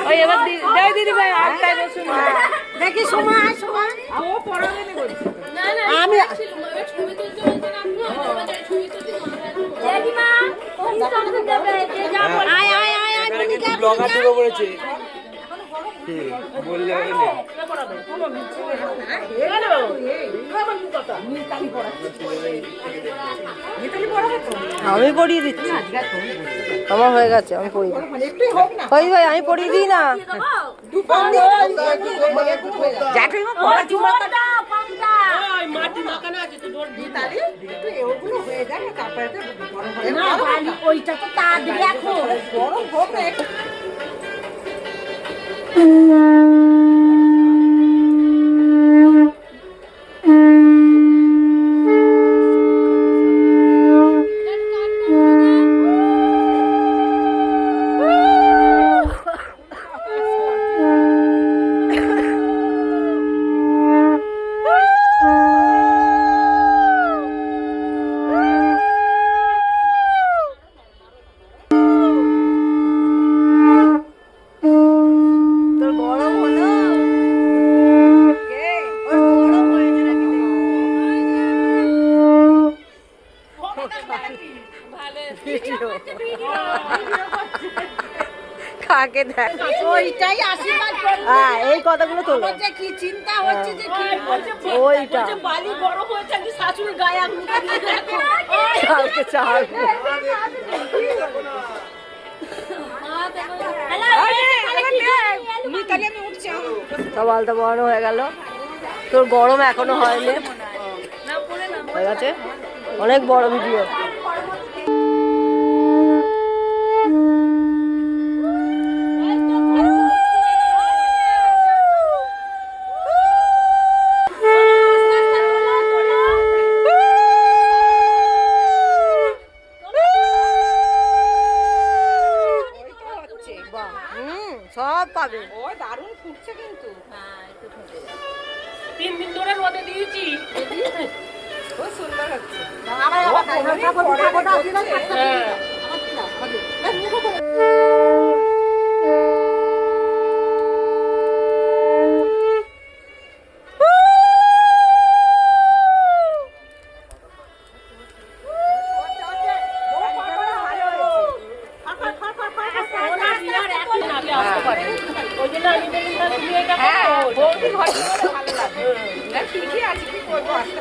ওই এবার দিদি ভাই আটটায় বসুন। দেখি সময় সময় আমি ব্লগার ঢুকে পড়েছে বললে আমি পড়িয়ে দিচ্ছি, আমার হয়ে গেছে, আমি পড়িয়ে দিই। ওই ভাই আমি পড়িয়ে দিই না। ওইটা তো তা দেখো গরম হোক না। কাকে দেখ ওইটাই আশীর্বাদ করবে। হ্যাঁ এই কথাগুলো তোলো। আমার যে কি চিন্তা হচ্ছে যে কি ওইটা বালি গরম হয়েছে আমি শাশুড়ির গায়ে আগুন দিয়ে দেখো কালকে চাল সব আলতা বড়ানো হয়ে গেল। তোর গরম এখনো হয়নি, হয়ে গেছে। অনেক বড় ভিডিও। সব পাবে। ও দারুণ ফুটছে কিন্তু। হ্যাঁ একটু ঠকে 3 দিন ধরে রোদে দিয়েছি। খুব সুন্দর হচ্ছে। ঠিকই আছে, কি করবো আসতে